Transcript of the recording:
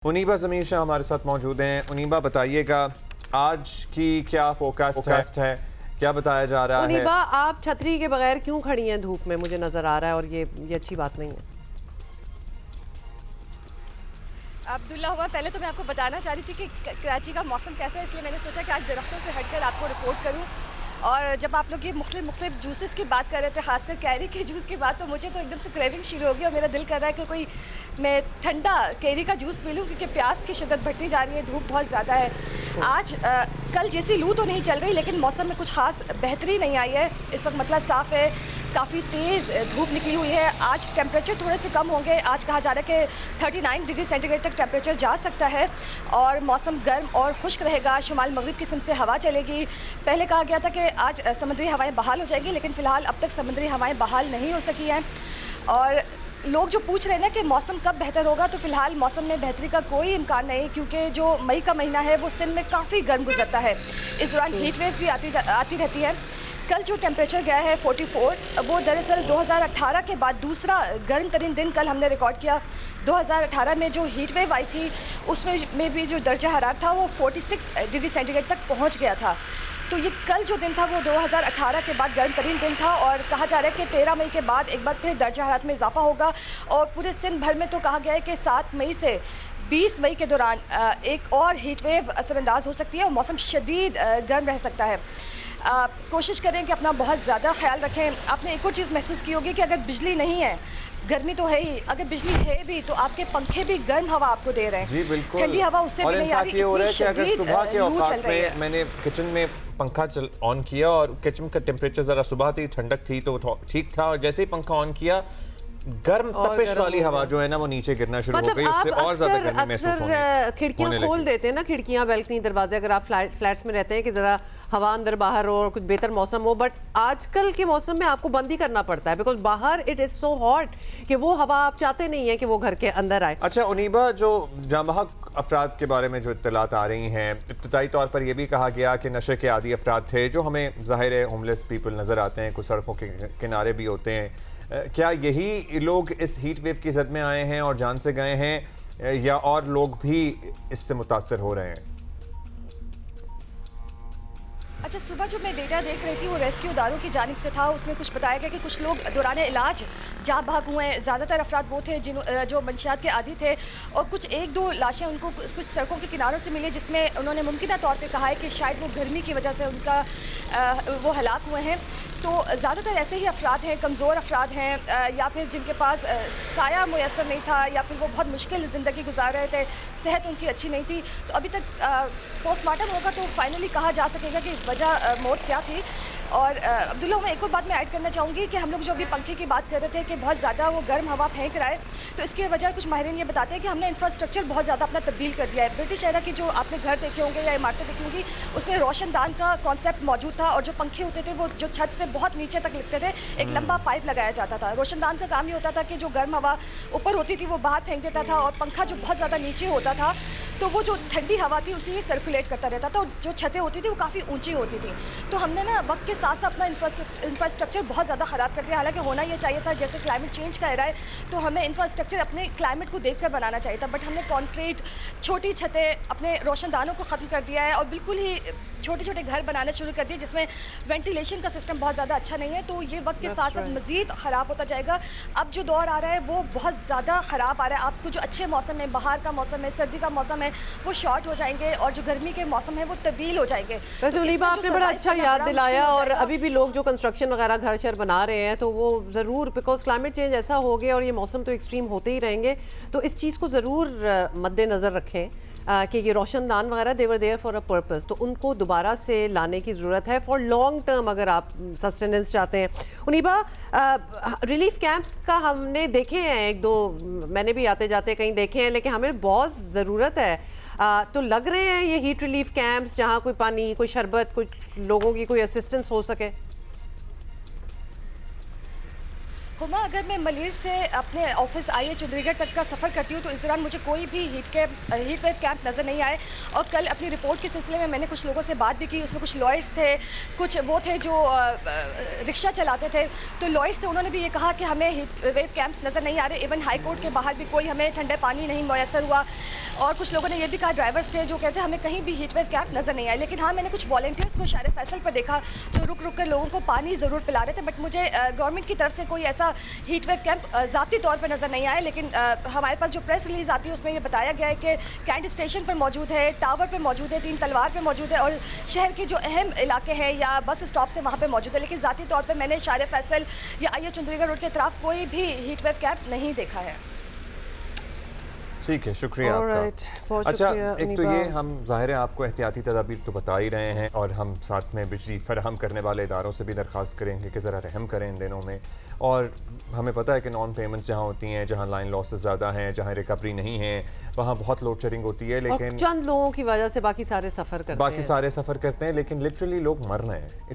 उनीबा ज़मीर शाह हमारे साथ मौजूद हैं। उनीबा बताइएगा आज की क्या फोरकास्ट है, क्या बताया जा रहा है? उनीबा, आप छतरी के बगैर क्यों खड़ी हैं धूप में, मुझे नजर आ रहा है, और ये अच्छी बात नहीं है। अब्दुल्ला हुआ, पहले तो मैं आपको बताना चाह रही थी कि कराची का मौसम कैसा है, इसलिए मैंने सोचा कि आज दरख्तों से हटकर आपको रिपोर्ट करूं। और जब आप लोग ये मुख्तलिफ जूसेस की बात कर रहे थे, खासकर कैरी के जूस की बात, तो मुझे तो एकदम से क्रेविंग शुरू हो गई और मेरा दिल कर रहा है कि कोई मैं ठंडा कैरी का जूस पी लूँ, क्योंकि प्यास की शिद्दत बढ़ती जा रही है, धूप बहुत ज़्यादा है। आज कल जैसी लू तो नहीं चल रही, लेकिन मौसम में कुछ खास बेहतरी नहीं आई है। इस वक्त मतलब साफ़ है, काफ़ी तेज़ धूप निकली हुई है। आज टेम्परेचर थोड़े से कम होंगे। आज कहा जा रहा है कि 39 डिग्री सेंटीग्रेड तक टेम्परेचर जा सकता है और मौसम गर्म और खुश्क रहेगा। शुमाल मगरिब की सिमत से हवा चलेगी। पहले कहा गया था कि आज समुद्री हवाएं बहाल हो जाएंगी, लेकिन फ़िलहाल अब तक समुद्री हवाएं बहाल नहीं हो सकी हैं। और लोग जो पूछ रहे हैं ना कि मौसम कब बेहतर होगा, तो फ़िलहाल मौसम में बेहतरी का कोई इम्कान नहीं, क्योंकि जो मई का महीना है वो सिंध में काफ़ी गर्म गुजरता है। इस दौरान हीट वेव्स भी आती रहती है। कल जो टेम्परेचर गया है 44, वो दरअसल 2018 के बाद दूसरा गर्म तरीन दिन कल हमने रिकॉर्ड किया। 2018 में जो हीट वेव आई थी उसमें भी जो दर्जा हरारत था वो 46 डिग्री सेंटीग्रेड तक पहुंच गया था। तो ये कल जो दिन था वो 2018 के बाद गर्म तरीन दिन था, और कहा जा रहा है कि 13 मई के बाद एक बार फिर दर्जा हरारत में इजाफा होगा। और पूरे सिंध भर में तो कहा गया है कि 7 मई से 20 मई के दौरान एक और हीट वेव असरअंदाज हो सकती है और मौसम शदीद गर्म रह सकता है। कोशिश करें कि अपना बहुत ज़्यादा ख्याल रखें। आपने एक और चीज़ महसूस की होगी कि अगर बिजली नहीं है, गर्मी तो है ही, अगर बिजली है भी तो आपके पंखे भी गर्म हवा आपको दे रहे हैं। जी बिल्कुल, ठंडी हवा उससे भी नहीं आ रही। ये हो रहा है कि अगर सुबह के औकात में मैंने किचन में पंखा ऑन किया और किचन का टेम्परेचर ज़रा सुबह थी, ठंडक थी तो ठीक था, और जैसे ही पंखा ऑन किया गर्म तपिश वाली हवा जो है ना वो नीचे गिरना शुरू हो गई। उससे और ज्यादा गर्मी महसूस होने खिड़कियां खोल देते हैं ना, खिड़कियां, बैल्कनी, दरवाजे, अगर आप फ्लैट्स में रहते हैं कि जरा हवा अंदर बाहर हो और कुछ बेहतर मौसम हो, बट आजकल के मौसम में आपको बंद ही करना पड़ता है, बिकॉज बाहर इट इज सो हॉट कि वो हवा आप चाहते नहीं है कि वो घर के अंदर आए। अच्छा उनीबा, जो जांबहक अफराद के बारे में जो इत्तलात आ रही हैं, इब्तदाई तौर पर यह भी कहा गया कि नशे के आदी अफराद थे, जो हमें ज़ाहिर है होमलेस पीपल नज़र आते हैं, कुछ सड़कों के किनारे भी होते हैं। क्या यही लोग इस हीट वेव की जद में आए हैं और जान से गए हैं, या और लोग भी इससे मुतासर हो रहे हैं? अच्छा, सुबह जो मैं डेटा देख रही थी वो रेस्क्यू इदारों की जानिब से था। उसमें कुछ बताया गया कि कुछ लोग दौरान इलाज जाँ भाग हुए हैं। ज़्यादातर अफराद वो थे जो मंशियात के आदी थे, और कुछ एक दो लाशें उनको कुछ सड़कों के किनारों से मिली, जिसमें उन्होंने मुमकिन तौर पे कहा है कि शायद वो गर्मी की वजह से उनका वो हलाक हुए हैं। तो ज़्यादातर ऐसे ही अफराद हैं, कमज़ोर अफराद हैं, या फिर जिनके पास साया मुयसर नहीं था, या फिर वो बहुत मुश्किल ज़िंदगी गुजार रहे थे, सेहत उनकी अच्छी नहीं थी। तो अभी तक पोस्टमार्टम होगा तो फाइनली कहा जा सकेगा कि वजह मौत क्या थी। और अब्दुल्ला, मैं एक और बात मैं ऐड करना चाहूँगी कि हम लोग जो अभी पंखे की बात कर रहे थे कि बहुत ज़्यादा वो गर्म हवा फेंक रहा है, तो इसकी वजह कुछ माहिरीन ये बताते हैं कि हमने इंफ्रास्ट्रक्चर बहुत ज़्यादा अपना तब्दील कर दिया है। ब्रिटिश एरा की जो आपने घर देखे होंगे या इमारतें देखी होंगी, उसमें रोशनदान का कॉन्सेप्ट मौजूद था, और जो पंखे होते थे वो जो छत से बहुत नीचे तक लिखते थे, एक लंबा पाइप लगाया जाता था। रोशनदान का काम ये होता था कि जो गर्म हवा ऊपर होती थी वो बाहर फेंक देता था, और पंखा जो बहुत ज़्यादा नीचे होता था तो वो जो ठंडी हवा थी उसी ही सर्कुलेट करता रहता था, और जो छतें होती थी वो काफ़ी ऊंची होती थी। तो हमने ना वक्त के साथ साथ अपना इंफ्रास्ट्रक्चर बहुत ज़्यादा ख़राब कर दिया। हालांकि होना ये चाहिए था, जैसे क्लाइमेट चेंज का एरा है तो हमें इंफ्रास्ट्रक्चर अपने क्लाइमेट को देखकर बनाना चाहिए था, बट हमने कॉन्क्रीट, छोटी छतें, अपने रोशनदानों को ख़त्म कर दिया है और बिल्कुल ही छोटे छोटे घर बनाना शुरू कर दिए जिसमें वेंटिलेशन का सिस्टम बहुत ज़्यादा अच्छा नहीं है। तो ये वक्त के साथ साथ मज़ीद ख़राब होता जाएगा। अब जो दौर आ रहा है वो बहुत ज़्यादा ख़राब आ रहा है। आपको जो अच्छे मौसम है, बाहर का मौसम है, सर्दी का मौसम है, वो शॉर्ट हो जाएंगे, और जो गर्मी के मौसम है वो तब्दील हो जाएंगे। वैसे उनीबा, आपने बड़ा अच्छा याद दिलाया, और अभी भी लोग जो कंस्ट्रक्शन वगैरह घर शर बना रहे हैं तो वो ज़रूर, बिकॉज क्लाइमेट चेंज ऐसा हो गया और ये मौसम तो एक्सट्रीम होते ही रहेंगे, तो इस चीज़ को ज़रूर मद्देनज़र रखें कि ये रोशनदान वगैरह देवर देयर फॉर अ पर्पस, तो उनको दोबारा से लाने की ज़रूरत है फॉर लॉन्ग टर्म अगर आप सस्टेनेंस चाहते हैं। उनीबा, रिलीफ कैंप्स का हमने देखे हैं, एक दो मैंने भी आते जाते कहीं देखे हैं, लेकिन हमें बहुत ज़रूरत है। तो लग रहे हैं ये हीट रिलीफ कैंप्स जहाँ कोई पानी, कोई शरबत, कुछ लोगों की कोई असिस्टेंस हो सके? हुमा, अगर मैं मलिर से अपने ऑफिस आई चंडीगढ़ तक का सफ़र करती हूँ तो इस दौरान मुझे कोई भी हीट वेव कैंप नज़र नहीं आए। और कल अपनी रिपोर्ट के सिलसिले में मैंने कुछ लोगों से बात भी की, उसमें कुछ लॉयर्स थे, कुछ वो थे जो रिक्शा चलाते थे। तो लॉयर्स थे, उन्होंने भी ये कहा कि हमें हीट वेव कैंप्स नज़र नहीं आ रहे। इवन हाई कोर्ट के बाहर भी कोई हमें ठंडे पानी नहीं मैसर हुआ। और कुछ लोगों ने ये भी कहा, ड्राइवर्स थे जो कहते हैं हमें कहीं भी हीट वेव कैंप नज़र नहीं आए। लेकिन हाँ, मैंने कुछ वॉलंटियर्स को शहर फैसल पर देखा जो रुक रुक कर लोगों को पानी ज़रूर पिला रहे थे। बट मुझे गवर्नमेंट की तरफ से कोई ऐसा हीट वेव कैंप ज़ाती तौर पर नज़र नहीं आया। लेकिन हमारे पास जो प्रेस रिलीज़ आती है उसमें ये बताया गया है कि कैंट स्टेशन पर मौजूद है, टावर पर मौजूद है, 3 तलवार पर मौजूद है और शहर के जो अहम इलाके हैं या बस स्टॉप से वहाँ पर मौजूद है। लेकिन ज़ाती तौर पर मैंने शहर फैसल या आइए चंडीगढ़ रोड के तरफ कोई भी हीट वेव कैंप नहीं देखा है। ठीक है, शुक्रिया आपका। अच्छा, एक तो ये हम ज़ाहिर है आपको एहतियाती तदाबीर तो बता ही रहे हैं और हम साथ में बिजली फराहम करने वाले इदारों से भी दरख्वास्त करेंगे कि ज़रा रहम करें इन दिनों में। और हमें पता है कि नॉन पेमेंट्स जहाँ होती हैं, जहाँ लाइन लॉसेस ज़्यादा हैं, जहाँ रिकवरी नहीं है, वहाँ बहुत लोड शेडिंग होती है। लेकिन चंद लोगों की वजह से बाकी सारे सफ़र करते हैं, लेकिन लिटरली लोग मर रहे हैं।